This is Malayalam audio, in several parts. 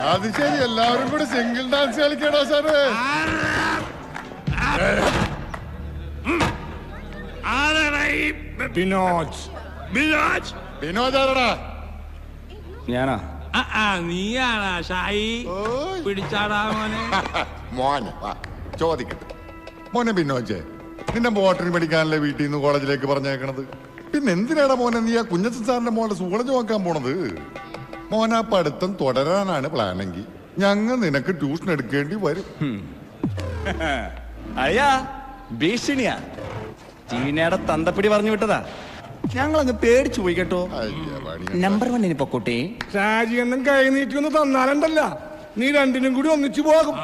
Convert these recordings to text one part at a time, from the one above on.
അത് ശരി, എല്ലാവരും കൂടി സിംഗിൾ ഡാൻസ് കളിക്കണോ സാറ്? വിനോദാരടാ? ഞാനാ? നീയാണാ ഷായി? പിടിച്ചാടാ മോനെ. മോനെ ചോദിക്കട്ടെ മോനെ, ബിനോജെ നിന്നെ ബോട്ടറി പഠിക്കാനല്ലേ വീട്ടിൽ നിന്ന് കോളേജിലേക്ക് പറഞ്ഞേക്കണത്? പിന്നെ എന്തിനാടാ മോനെ നീ ആ കുഞ്ഞച്ചൻ സാറിന്റെ മോളെ സൂളജ് നോക്കാൻ പോണത്? മോനെ ആ പഠിത്തം തുടരാനാണ് പ്ലാനെങ്കിൽ ഞങ്ങൾ നിനക്ക് ട്യൂഷൻ എടുക്കേണ്ടി വരും. അയ്യാ ഭീഷണിയാ, ചീനയുടെ തന്തപ്പിടി പറഞ്ഞു വിട്ടതാ. ഞങ്ങളങ്ങ് പേടിച്ചു പോയി കേട്ടോ. നമ്പർ 1 ഇനി പൊക്കോട്ടെ. ഷാജി എന്നും കൈ നീട്ടിയൊന്ന് തന്നാലുണ്ടല്ല, നീ രണ്ടിനും കൂടി ഒന്നിച്ചു പോകും.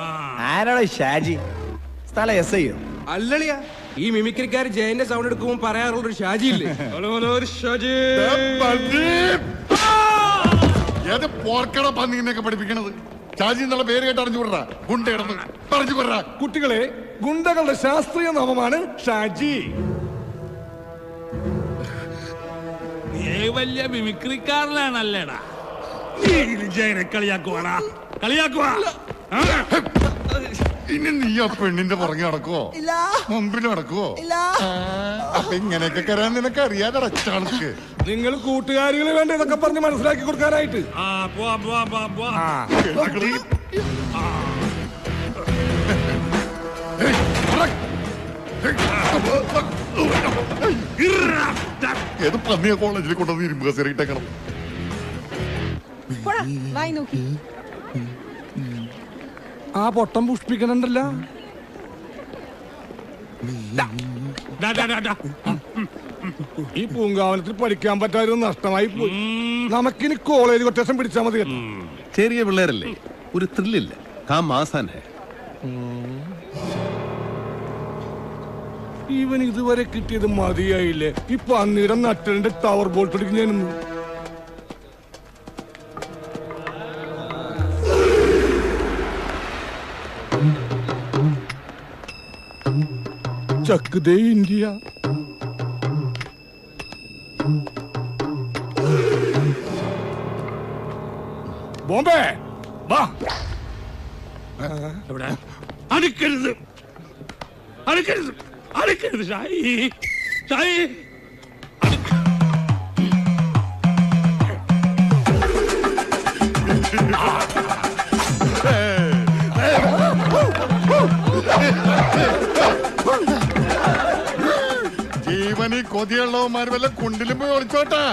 ആരാടാ ഷാജി? സ്ഥലം എസ് ഐയോ? അല്ലളിയാ, ഈ മിമിക്രിക്കാർ ജയന്റെ സൗണ്ട് എടുക്കുമ്പോൾ പറയാറുള്ള ഒരു ഷാജി ഇല്ലേ? ഏത് പോർക്കട പന്നീനൊക്കെ പഠിപ്പിക്കണത്? ഷാജി എന്നുള്ള പേര് കേട്ട് അറിഞ്ഞു വിടറാ, ഗുണ്ടയാണെന്ന് പറഞ്ഞു വിടറാ. കുട്ടികളെ, ഗുണ്ടകളുടെ ശാസ്ത്രീയ നാമമാണ് ഷാജി. നീ വലിയ മിമിക്രിക്കാരനാണല്ലേടാ. ജയനെ കളിയാക്കുവാടാ, കളിയാക്കുവാ. ഇനി നീ ആ പെണ്ണിന്റെ പുറകെ നടക്കുവോ, മുമ്പിൽ നടക്കുവോ? അപ്പൊ ഇങ്ങനെയൊക്കെ കരാൻ നിനക്ക് അറിയാതെ അടച്ചാൾക്ക്. നിങ്ങൾ കൂട്ടുകാരികളെ വേണ്ട ഇതൊക്കെ പറഞ്ഞ് മനസ്സിലാക്കി കൊടുക്കാനായിട്ട്. ഏത് പന്നിയ കോളേജിൽ കൊണ്ടുവന്ന് ഇരുമ്പ് കസേരയിട്ടേക്കണം. ആ പൊട്ടം പുഷ്പിക്കണുണ്ടല്ല. ഈ പൂങ്കാവനത്തിൽ പഠിക്കാൻ പറ്റാതെ നഷ്ടമായി പോയി. നമുക്കിനി കോളേജ് കൊട്ടേഷൻ പിടിച്ചാൽ മതി. ചെറിയ പിള്ളേരല്ലേ, ഒരു ത്രില്ലില്ല. ഇവൻ ഇതുവരെ കിട്ടിയത് മതിയായില്ലേ? ഇപ്പൊ അന്നീരം നട്ടലിന്റെ ടവർ ബോൾട്ട് അടിക്കുന്നതിനൊന്നും. ചക്ക് ദേ ഇന്ത്യ. ബോംബെ വാ. അടുക്കരുത്, അടുക്കരുത്, അടുക്കരുത് ഷായി, ഷായി. ജീവനി കൊതിയുള്ളവന്മാർ വല്ല കുണ്ടിലും പോയി ഒളിച്ചോട്ടാ.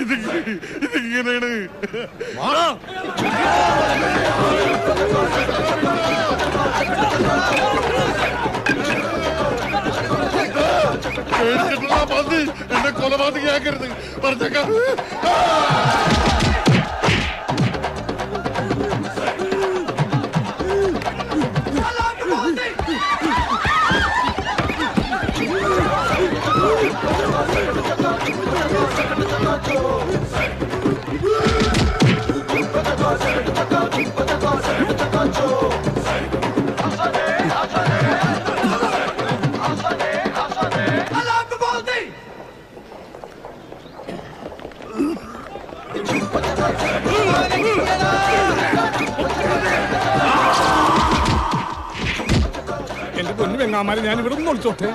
ഇതിങ്ങനെയാണ്. എന്റെ കൊലപാതകയാക്കരുത് പറഞ്ഞേക്കാം. എന്റെ പൊന്നു വെങ്ങാമാരെ, ഞാൻ ഇവിടെ നിന്ന് ഒളിച്ചോട്ടെ.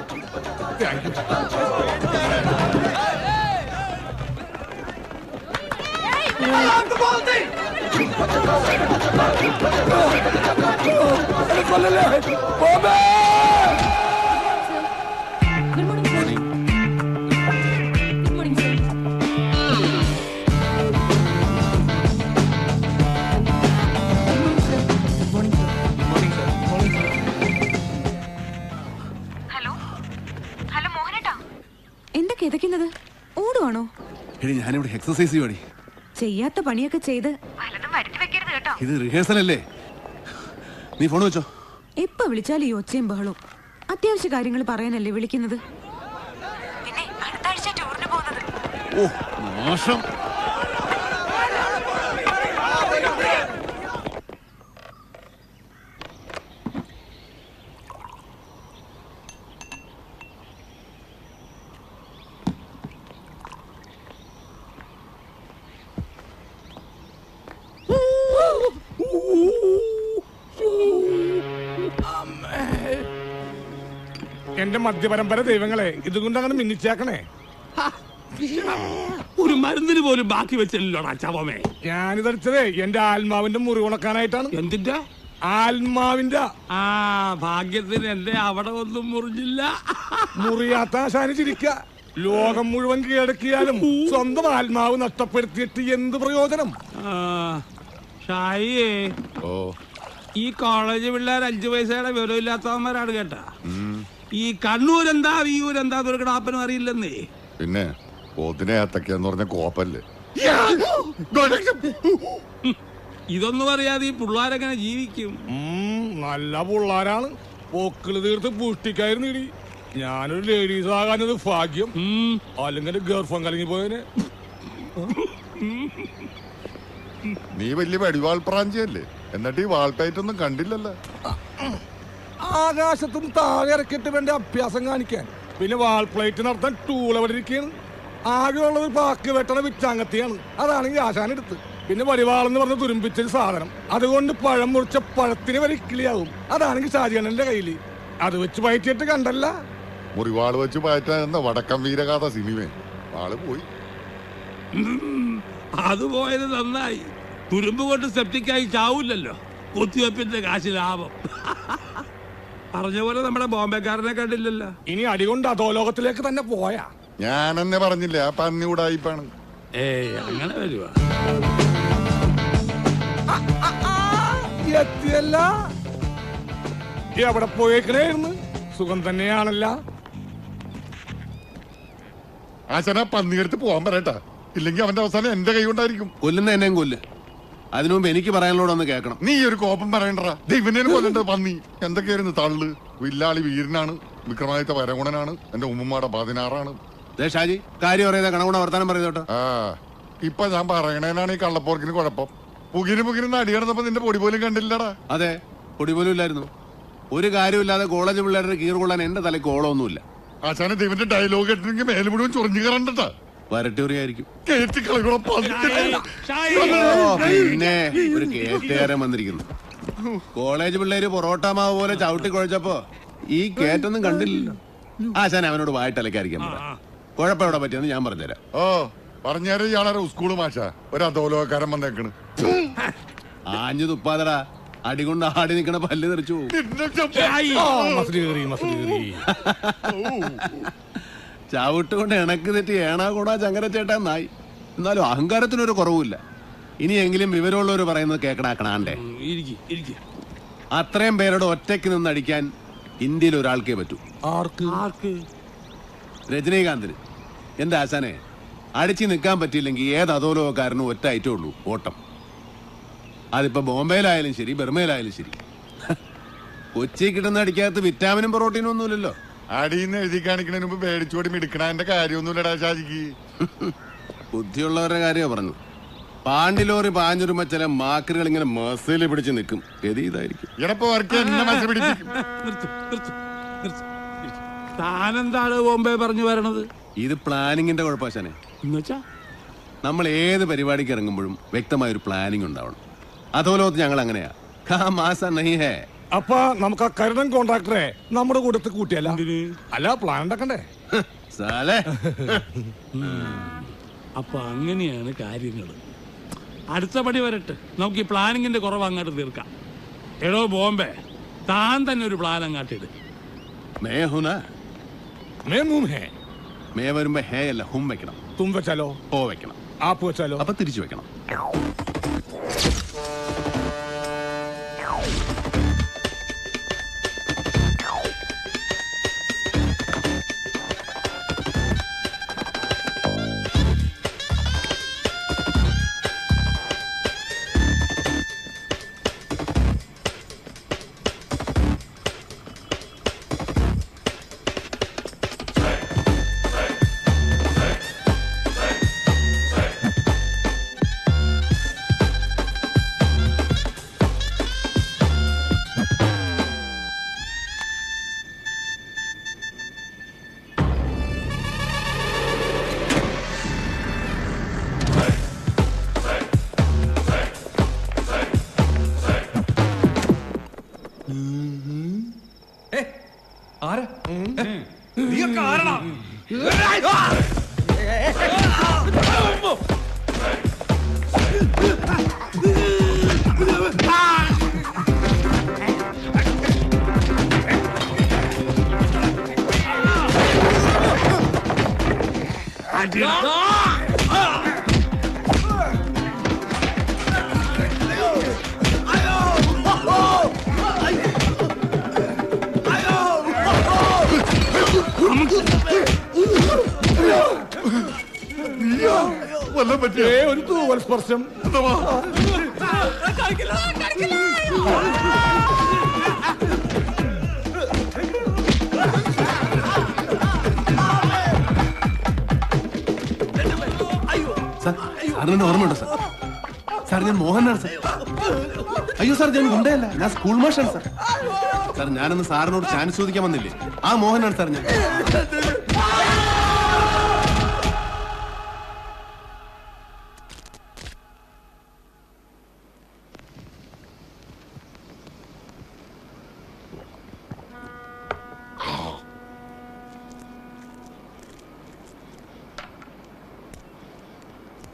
എന്താ കിതക്കുന്നത്? ഓടുവാണോ? ഞാനിവിടെ എക്സസൈസ് ചെയ്യുവാടി. ചെയ്യാത്ത പണിയൊക്കെ ചെയ്ത് ഇത് റിഹേഴ്സൽ അല്ലേ? നീ ഫോൺ വെച്ചോ. എപ്പ വിളിച്ചാലും ഈ ഒച്ചയും ബഹളവും. അത്യാവശ്യ കാര്യങ്ങൾ പറയാനല്ലേ വിളിക്കുന്നത്? പിന്നെ അടുത്ത ആഴ്ച ടൂറിന് പോകുന്നത്. ഓ മോശം. മദ്യപരമ്പര ദൈവങ്ങളെ ഇതുകൊണ്ട് അങ്ങനെ മിന്നിച്ചേക്കണേ. ഒരു മരുന്നിന് പോലും ബാക്കി വെച്ചില്ലല്ലോടാ ചവമേ. ഞാനിതടിച്ചതേ എന്റെ ആത്മാവിന്റെ മുറിവുണക്കാനായിട്ടാണ്. എന്തിന്റെ? ആത്മാവിന്റെ. ഭാഗ്യത്തിന് എന്റെ അവിടെ ഒന്നും മുറിഞ്ഞില്ല. മുറിയാത്ത ആശാന് ചിരിക്ക. ലോകം മുഴുവൻ കീഴടക്കിയാലും സ്വന്തം ആത്മാവ് നഷ്ടപ്പെടുത്തിയിട്ട് എന്ത് പ്രയോജനം? ഷായിയേ, ഈ കോളേജ് പിള്ളേർ 5 പൈസയുടെ വിവരമില്ലാത്തവന്മാരാണ് കേട്ടാ. ഈ കണ്ണൂരെന്താ വിയൂരെന്താ ദുർഘടാപ്പനും അറിയില്ലെന്നേ. പിന്നെ പോത്തിനെ ഏത്തക്കാന്ന് പറഞ്ഞ കോപ്പല്ലേ. ഇതൊന്നും അറിയാതെ ഈ പിള്ളേരെങ്ങനെ ജീവിക്കും? നല്ല പിള്ളേരാണ്. പോക്കിള് തീർത്ത് പുഷ്ടിക്കായിരുന്നു. ഇടി ഞാനൊരു ലേഡീസ് ആകാനത് ഭാഗ്യം. അല്ലെങ്കിൽ ഗർഭം കലങ്ങി പോയതിന്. നീ വലിയ വെടിവാൾ പ്രാഞ്ചിയല്ലേ, എന്നിട്ട് ഈ വാൾപ്പയറ്റൊന്നും കണ്ടില്ലല്ലോ. ആകാശത്തും താഴെ ഇറക്കിയിട്ട് വേണ്ട അഭ്യാസം കാണിക്കാൻ. പിന്നെ വാൾ പ്ലേറ്റ് നടത്താൻ ടൂൾ എവിടെ ഇരിക്കുകയാണ്. ആകെയുള്ളത് പാക്ക് വെട്ടണ വിച്ചാങ്കത്തിയാണ്. അതാണെങ്കിൽ ആശാനെടുത്ത്. പിന്നെ വടിവാളെന്ന് പറഞ്ഞ തുരുമ്പിച്ചൊരു സാധനം. അതുകൊണ്ട് പഴം മുറിച്ച പഴത്തിന് വരെ കിളിയാവും. അതാണെങ്കിൽ ഷാജിയണ്ണന്റെ കയ്യില്. അത് വെച്ച് പയറ്റിയിട്ട് കണ്ടല്ല. മുറിവാള് വെച്ച് പയറ്റാൻ വടക്കം വീരഗാഥ സിനിമ ആള് പോയി. അത് പോയത് നന്നായി. തുരുമ്പ് കൊണ്ട് സെപ്റ്റിക്കായി ചാവൂല്ലല്ലോ. കുത്തിവെപ്പിന്റെ കാശ് ലാഭം. പറഞ്ഞ പോലെ നമ്മുടെ ബോംബെക്കാരനെ കണ്ടില്ലല്ലോ. ഇനി അടികൊണ്ട് അധോലോകത്തിലേക്ക് തന്നെ പോയാ. ഞാനെന്നെ പറഞ്ഞില്ല, ആ പന്നി ഉടായിപ്പാണ്. അങ്ങനെ വരുവാ. എത്തിയല്ല. എവിടെ പോയേക്കണേന്ന്? സുഖം തന്നെയാണല്ല. ആശാന പന്നിയെടുത്ത് പോവാൻ പറയട്ടാ, ഇല്ലെങ്കിൽ അവന്റെ അവസാനം എന്റെ കൈ കൊണ്ടായിരിക്കും. കൊല്ലുന്ന എന്നെയും കൊല്ല്. അതിനു മുമ്പ് എനിക്ക് പറയാനുള്ളതൊന്ന് കേൾക്കണം. നീ ഒരു കോപം പറയണ്ടടാ. ദൈവനെ കൊല്ലണ്ട പന്നി. എന്തൊക്കെയായിരുന്നു തള്ളു. വില്ലാളി വീരനാണ്, വിക്രമാദിത്യ വരഗുണനാണ്, എന്റെ ഉമ്മമാടെ 16ആണ്. ഷാജി കാര്യം പറയുന്ന കണകുണ വർത്താനം പറയുന്നോട്ടോ. ഇപ്പൊ ഞാൻ പറയണേനാണ് ഈ കള്ളപ്പോർക്കിന് കുഴപ്പം. പുകിന് അടി കിടന്നപ്പോ നിന്റെ പൊടി പോലും കണ്ടില്ലടാ. അതെ, പൊടി പോലും ഇല്ലായിരുന്നു. ഒരു കാര്യമില്ലാതെ കോളേജ് പിള്ളേരുടെ കീർ കൊള്ളാൻ എന്റെ തലയ്ക്ക് ഓളമൊന്നുമില്ല. ആശാന ദൈവന്റെ ഡയലോഗ് കേട്ടിട്ടുണ്ടെങ്കിൽ മേലെ മുഴുവൻ ചൊറിഞ്ഞു കയറണ്ടട്ടാ. വരട്ടൂറിയായിരിക്കും. പിന്നെ ഒരു കേറ്റുകാരൻ വന്നിരിക്കുന്നു. കോളേജ് പിള്ളേര് പൊറോട്ട മാവ് പോലെ ചവിട്ടി കുഴച്ചപ്പോ ഈ കേറ്റൊന്നും കണ്ടില്ലല്ലോ. ആശാൻ അവനോട് വായിട്ടലക്കായിരിക്കാൻ പറയാം. കുഴപ്പം എവിടെ പറ്റിയെന്ന് ഞാൻ പറഞ്ഞുതരാം. പറഞ്ഞാല് ഇയാളെ സ്കൂള് മാഷ ഒരു അധോലോകക്കാരൻ വന്നേക്കണ്. ആഞ്ഞു തുപ്പാതടാ. അടികൊണ്ട് ആടി നിക്കണ പല്ല് തെറിച്ചു ചവിട്ടുകൊണ്ട് ഇണക്ക് തെറ്റി ഏണാ കൂടാ ചങ്ങര ചേട്ടാ നായി. എന്നാലും അഹങ്കാരത്തിനൊരു കുറവുമില്ല. ഇനിയെങ്കിലും വിവരമുള്ളവർ പറയുന്നത് കേക്കണാക്കണാണ്ടേ. അത്രയും പേരോട് ഒറ്റയ്ക്ക് നിന്ന് അടിക്കാൻ ഇന്ത്യയിൽ ഒരാൾക്കേ പറ്റൂ. രജനീകാന്തിന്. എന്റെ ആശാനെ, അടിച്ചു നിൽക്കാൻ പറ്റിയില്ലെങ്കിൽ ഏത് അധോലോകക്കാരനും ഒറ്റ ഐറ്റേ ഉള്ളൂ, ഓട്ടം. അതിപ്പോ ബോംബെയിലായാലും ശരി, ബർമയിലായാലും ശരി. കൊച്ചി കിട്ടുന്ന അടിക്കകത്ത് വിറ്റാമിനും പൊറോട്ടീനും ഒന്നുമില്ലല്ലോ. അടിന്ന് എഴുതി കാണിക്കണതിന് മുമ്പ് പേടിച്ചോടി മിടിക്കണ എന്റെ കാര്യമൊന്നുമില്ലടാ ഷാജിക്ക്. ബുദ്ധിയുള്ളവരുടെ കാര്യമാണ് പറഞ്ഞു. പാണ്ടിലോറി പാഞ്ഞൊരു ചില മാക്കറുകൾ ഇങ്ങനെ മസില് പിടിച്ച് നിൽക്കും. ഇതായിരിക്കും താനെന്താണ് ബോംബെ പറഞ്ഞു വരണത്? ഇത് പ്ലാനിങ്ങിന്റെ കുഴപ്പശാനെ. നമ്മൾ ഏത് പരിപാടിക്ക് ഇറങ്ങുമ്പോഴും വ്യക്തമായ ഒരു പ്ലാനിങ് ഉണ്ടാവണം. അധോലോകത്ത് ഞങ്ങൾ അങ്ങനെയാ. അപ്പൊ നമുക്ക് ആ കരുടൻ കോൺട്രാക്ടറെ നമ്മുടെ കൂട്ടത്തിൽ കൂട്ടിയല്ല. അല്ല, പ്ലാൻ ഉണ്ടാക്കണ്ടേ സാലേ? അപ്പൊ അങ്ങനെയാണ് കാര്യങ്ങൾ. അടുത്ത പടി വരട്ടെ, നമുക്ക് ഈ പ്ലാനിങ്ങിന്റെ കുറവ് അങ്ങോട്ട് തീർക്കാം. എടോ ബോംബെ, താൻ തന്നെ ഒരു പ്ലാൻ അങ്ങാട്ടിട്. മേ വരുമ്പോ ഹേ അല്ല ഹും വെക്കണം. തും വെച്ചാലോ? ഹോ വെക്കണം. ആപ്പ് വെച്ചാലോ? അപ്പൊ തിരിച്ചു വെക്കണം. വല്ലതും പറ്റിയോ? ഒരു തൂവൽ സ്പർശം. സാറിന് ഓർമ്മയുണ്ടോ സാർ? സാർ ഞാൻ മോഹനാണ് സാർ. അയ്യോ സാർ, ഞാൻ ഗുണ്ടയല്ല, ഞാൻ സ്കൂൾ മാഷാണ് സാർ. സാർ ഞാനൊന്ന് സാറിനോട് ചാൻസ് ചോദിക്കാൻ വന്നില്ലേ, ആ മോഹനാണ് സാർ ഞാൻ.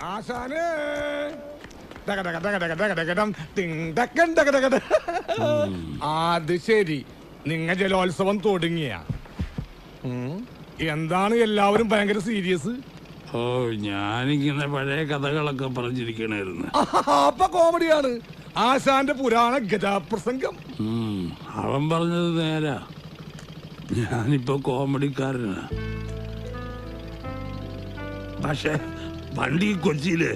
ആശാനേ, അത് ശരി, നിങ്ങ ജലോത്സവം തുടങ്ങിയ എന്താണ് എല്ലാവരും ഭയങ്കര സീരിയസ്? ഓ, ഞാനിങ്ങനെ പഴയ കഥകളൊക്കെ പറഞ്ഞിരിക്കണായിരുന്നു. അപ്പൊ കോമഡിയാണ്. ആശാന്റെ പുരാണ ഗജാപ്രസംഗം. അവൻ പറഞ്ഞത് നേരാ. ഞാനിപ്പോ കോമഡിക്കാരനാ. പക്ഷെ പണ്ട് ഈ കൊച്ചിയില്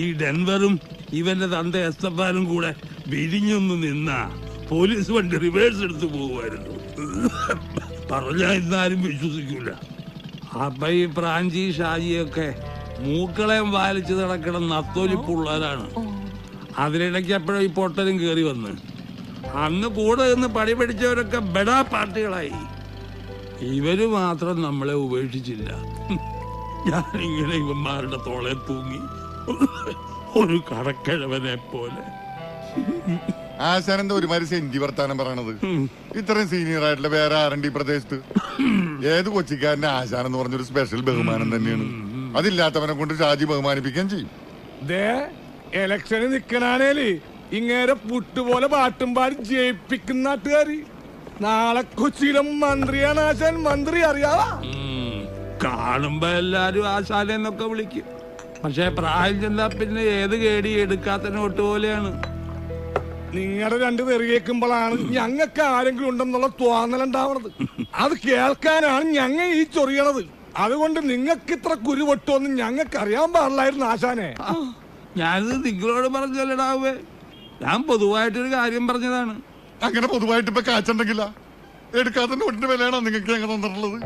ഈ ഡെൻവറും ഇവന്റെ തന്ത എസ്തപ്പാനും കൂടെ വിരിഞ്ഞൊന്ന് നിന്നാ പോലീസ് വണ്ടി റിവേഴ്സ് എടുത്ത് പോകുമായിരുന്നു. പറഞ്ഞാ ഇന്നാരും വിശ്വസിക്കൂല. അപ്പൊ ഈ പ്രാഞ്ചി ഷാജിയൊക്കെ മൂക്കളെയും വാലിച്ച് നടക്കണം നത്തോലിപ്പുള്ളവരാണ്. അതിനിടയ്ക്ക് എപ്പോഴും ഈ പൊട്ടലും കയറി വന്ന് അന്ന് കൂടെ നിന്ന് പണി പഠിച്ചവരൊക്കെ ബെഡാ പാർട്ടികളായി. ഇവര് മാത്രം നമ്മളെ ഉപേക്ഷിച്ചില്ല. ഞാനിങ്ങനെ ഇവന്മാരുടെ തോളെ തൂങ്ങി ഒരു കടക്കിഴവനെ പോലെ. ആശാനെന്താ ഒരുമാതിരി സെഞ്ചി വർത്താനം പറയണത്? ഇത്രയും സീനിയർ ആയിട്ടുള്ള വേറെ ആരണ്ടി പ്രദേശത്ത് ഏത് കൊച്ചിക്കാരന്റെ ആശാൻ എന്ന് പറഞ്ഞൊരു സ്പെഷ്യൽ ബഹുമാനം തന്നെയാണ്. അതില്ലാത്തവനെ കൊണ്ട് ഷാജി ബഹുമാനിപ്പിക്കാൻ ചെയ്യും. എലക്ഷന് നിക്കണാനേല് ഇങ്ങേരെ പുട്ടുപോലെ പാട്ടും പാടി ജയിപ്പിക്കുന്ന നാട്ടുകാര്. നാളെ കൊച്ചിയിലെ മന്ത്രിയാണ് ആശാൻ. മന്ത്രി അറിയാവാ? കാണുമ്പോ എല്ലാരും ആശാലെന്നൊക്കെ വിളിക്കും. പക്ഷെ പ്രായം ചെന്നാ പിന്നെ ഏത് കേടി എടുക്കാത്ത നോട്ട് പോലെയാണ്. നിങ്ങളുടെ രണ്ട് തെറി കേൾക്കുമ്പോഴാണ് ഞങ്ങൾക്ക് ആരെങ്കിലും ഉണ്ടെന്നുള്ള തോന്നലുണ്ടാവണത്. അത് കേൾക്കാനാണ് ഞങ്ങ ഈ ചൊറിയണത്. അതുകൊണ്ട് നിങ്ങൾക്ക് ഇത്ര കുരുവട്ടോന്നും ഞങ്ങൾക്ക് അറിയാൻ പാടില്ലായിരുന്നു ആശാനെ. ഞാനിത് നിങ്ങളോട് പറഞ്ഞല്ലടാവേ, ഞാൻ പൊതുവായിട്ടൊരു കാര്യം പറഞ്ഞതാണ്. അങ്ങനെ പൊതുവായിട്ട് ഇപ്പൊ കാച്ചുണ്ടെങ്കില എടുക്കാത്ത നോട്ടിന്റെ വിലയാണോ നിങ്ങൾക്ക് ഞങ്ങൾ തന്നിട്ടുള്ളത്?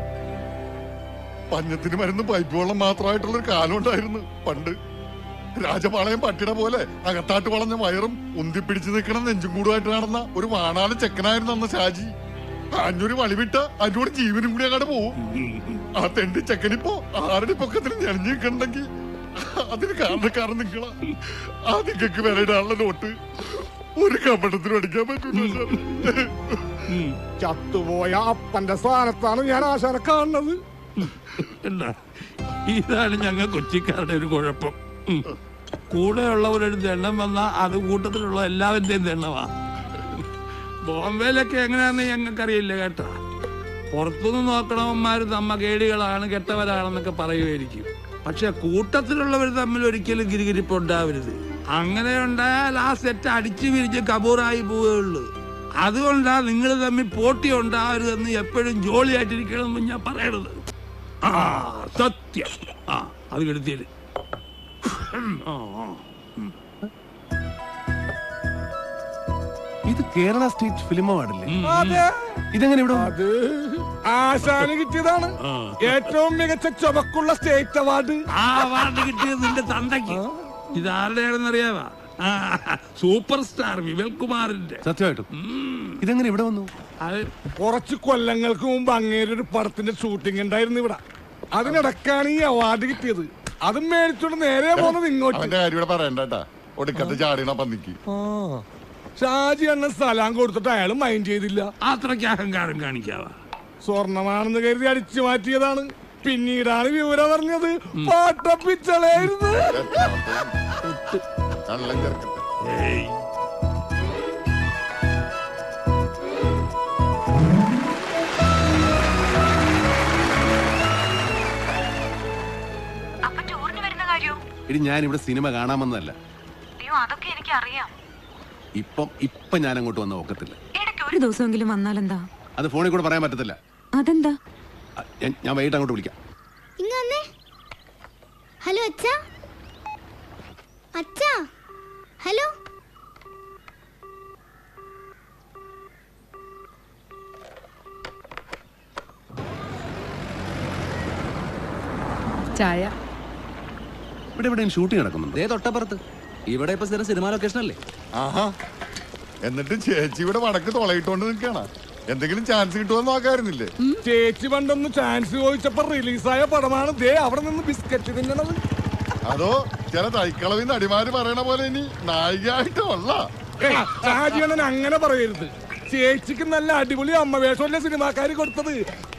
പഞ്ഞത്തിന് മരുന്ന് പൈപ്പ് വെള്ളം മാത്രമായിട്ടുള്ളൊരു കാലം ഉണ്ടായിരുന്നു പണ്ട്. രാജപാളയം പട്ടിയുടെ പോലെ അകത്താട്ട് വളഞ്ഞ വയറും ഉന്തിപ്പിടിച്ച് നിൽക്കണം നെഞ്ചും കൂടുമായിട്ട് നടന്ന ഒരു വാണാല് ചെക്കനായിരുന്നു അന്ന് ഷാജി. അഞ്ഞൂര് വളിവിട്ട അതിനോട് ജീവനും കൂടി അങ്ങോട്ട് പോവും. ആ തെണ്ടി ചെക്കനിപ്പോ ആരുടെ പൊക്കത്തിന് ഞെളിഞ്ഞു നിൽക്കണ്ടെങ്കിൽ അതിന് കാരണക്കാരൻ നിങ്ങളാ. ആ നിങ്ങൾക്ക് വിലയിടാനുള്ള നോട്ട് ഒരു കപടത്തിനും അടിക്കാൻ പറ്റൂല. ചത്തുപോയ അപ്പന്റെ സ്ഥാനത്താണ് ഞാൻ ആശാനെ കാണുന്നത്. എന്താ, ഇതാണ് ഞങ്ങൾ കൊച്ചിക്കാരുടെ ഒരു കുഴപ്പം. കൂടെയുള്ളവരുടെ എണ്ണം വന്നാൽ അത് കൂട്ടത്തിലുള്ള എല്ലാവരുടെയും എണ്ണമാ. ബോംബെയിലൊക്കെ എങ്ങനെയാണെന്ന് ഞങ്ങൾക്കറിയില്ല കേട്ടാ. പുറത്തുനിന്ന് നോക്കണവന്മാര് നമ്മ കേടികളാണ്, കെട്ടവരാണെന്നൊക്കെ പറയുമായിരിക്കും. പക്ഷെ കൂട്ടത്തിലുള്ളവർ തമ്മിൽ ഒരിക്കലും ഗിരിഗിരിപ്പ് ഉണ്ടാവരുത്. അങ്ങനെ ഉണ്ടായാൽ ആ സെറ്റ് അടിച്ചു പിരിച്ച് കബൂറായി പോവുകയുള്ളൂ. അതുകൊണ്ടാ നിങ്ങൾ തമ്മിൽ പോട്ടി ഉണ്ടാവരുതെന്ന് എപ്പോഴും ജോളിയായിട്ടിരിക്കണമെന്ന് ഞാൻ പറയണത്. ആ സത്യം. ആ അത് കെടുത്തിയത്. ഇത് കേരള സ്റ്റേറ്റ് ഫിലിം അവാർഡല്ലേ? അതെ. ഇതെങ്ങനെ ഇവിടെ? അത് ആശാന് കിട്ടിയതാണ് ഏറ്റവും മികച്ച ചുമക്കുള്ള സ്റ്റേറ്റ് അവാർഡ്. ആ അവാർഡ് കിട്ടിയത് നിന്റെ തന്തയ്ക്ക്. ഇതാരുടെയാണെന്ന് അറിയാവാ? സൂപ്പർ സ്റ്റാർ വിമൽകുമാറിന്റെ. സത്യമായിട്ടും ഇതെങ്ങനെ ഇവിടെ വന്നു? കുറച്ച് കൊല്ലങ്ങൾക്ക് മുമ്പ് അങ്ങേരൊരു പടത്തിന്റെ ഷൂട്ടിംഗ് ഉണ്ടായിരുന്നു ഇവിടെ. അതിനിടക്കാണ് ഈ അവാർഡ് കിട്ടിയത്. അതും മേടിച്ചോണ്ട് നേരെ പോകുന്നത് ഇങ്ങോട്ട്. അവന്റെ കാര്യം പറയണ്ടാ, ഒടുക്കത്തെ ചാടിയണ പന്നിക്ക്. ഷാജി അണ്ണൻ സ്ഥലം കൊടുത്തിട്ട് അയാൾ മൈൻഡ് ചെയ്തില്ല. അത്രയ്ക്ക് അഹങ്കാരം കാണിക്കാവാ? സ്വർണമാണെന്ന് കരുതി അടിച്ചു മാറ്റിയതാണ്. പിന്നീടാണ് വിവരം അറിഞ്ഞത് പാട്ടപ്പിച്ചളായിരുന്നു. കള്ളം ചേർക്കട്ടെ. അപ്പൊ ടൂറിന് വരുന്ന കാര്യോ? ഇനി ഞാൻ ഇവിടെ സിനിമ കാണാമെന്നല്ല. അയ്യോ, അതൊക്കെ എനിക്ക് അറിയാം. ഇപ്പം ഞാൻ അങ്ങോട്ട് വന്ന ഒക്കത്തില്ല. ഇടയ്ക്ക് ഒരു ദിവസമെങ്കിലും വന്നാലെന്താ? അത് ഫോണിൽ കൂടെ പറയാൻ പറ്റത്തില്ല. അതെന്താ? ഞാൻ വൈകിട്ട് അങ്ങോട്ട് വിളിക്കാം. ഹലോ അച്ഛാ, അച്ഛാ, ഹലോ. ചായ. ഇവിടെ എവിടെയും ഷൂട്ടിംഗ് നടക്കുന്നുണ്ട്. തൊട്ടപ്പുറത്ത്. ഇവിടെ ഇപ്പൊ സ്ഥിരം സിനിമ ലൊക്കേഷൻ അല്ലേ? ആഹാ, എന്നിട്ട് ചേച്ചി ഇവിടെ വടക്ക് തുളയിട്ടുകൊണ്ട് നിൽക്കണ. എന്തെങ്കിലും ചാൻസ് കിട്ടുമെന്ന് നോക്കാറുന്നില്ലേ? ചേച്ചി പണ്ടൊന്ന് ചാൻസ് ചോദിച്ചപ്പോ റിലീസായ പടമാണ് ദേ അവിടെ നിന്ന് ബിസ്ക്കറ്റ് തിന്നണത്. അതോ ചില തൈക്കളവിൽ നടിമാര് പറയണ പോലെ ഇനി നായികയായിട്ടുള്ള ഷാജിയണ്ണൻ അങ്ങനെ പറയരുത്. ചേച്ചിക്ക് നല്ല അടിപൊളി അമ്മവേഷമല്ലേ സിനിമാക്കാര് കൊടുത്തത്.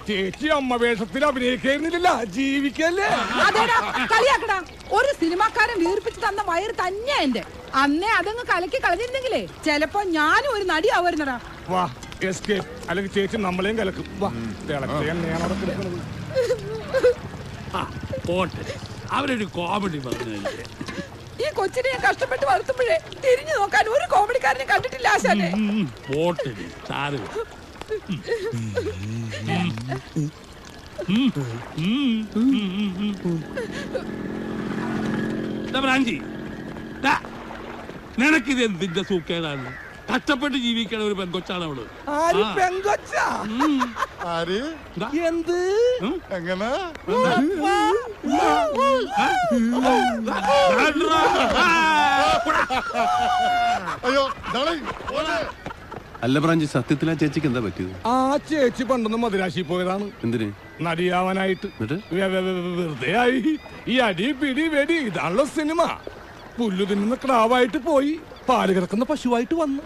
ചേച്ചി അമ്മവേഷത്തിൽ അഭിനയിക്കുന്നില്ല, ജീവിക്കല്ലേ. കളിയാക്കടാ. ഒരു സിനിമാക്കാരൻ വീർപ്പിച്ച് തന്ന വയറ് തന്നെയാ എന്റെ. അന്നേ അതങ്ങ് കലക്കി കളഞ്ഞിരുന്നെങ്കിലേ ചിലപ്പോ ഞാനും ഒരു നടിയാവുന്നടാ. വാ എസ്കേപ്പ്, അല്ലെങ്കിൽ ചേച്ചി നമ്മളെയും കലക്കും. വാ പോട്ടെ, അവരൊരു കോമഡി പറഞ്ഞു. ഈ കൊച്ചിനെ ഞാൻ കഷ്ടപ്പെട്ട് വളർത്തുമ്പോഴേ തിരിഞ്ഞു നോക്കാൻ ഒരു കോമഡിക്കാരനെ കണ്ടിട്ടില്ല ആശാനെ. പോട്ടെ സാറ്. ബ്രാഞ്ചി, നിനക്കിത് എന്തിന്റെ സൂക്കേടാണ്? കഷ്ടപ്പെട്ട് ജീവിക്കണ ഒരു പെൺകൊച്ചാണ് അവള്. പെങ്കൊച്ചാ? ആര്? എന്ത്? എങ്ങനെ? അയ്യോ അല്ല ബ്രാഞ്ചി, സത്യത്തിൽ ആ ചേച്ചിക്ക് എന്താ പറ്റിയത്? ആ ചേച്ചി പണ്ടൊന്ന് മദിരാശി പോയതാണ്. എന്തിന്? നടിയാവാനായിട്ട്. വെറുതെ ആയി. ഈ അടി പിടി വെടി ഇതാണല്ലോ സിനിമ. പുല്ലു തിന്നുന്ന ക്രാവായിട്ട് പോയി പാല് കിടക്കുന്ന പശുവായിട്ട് വന്നു.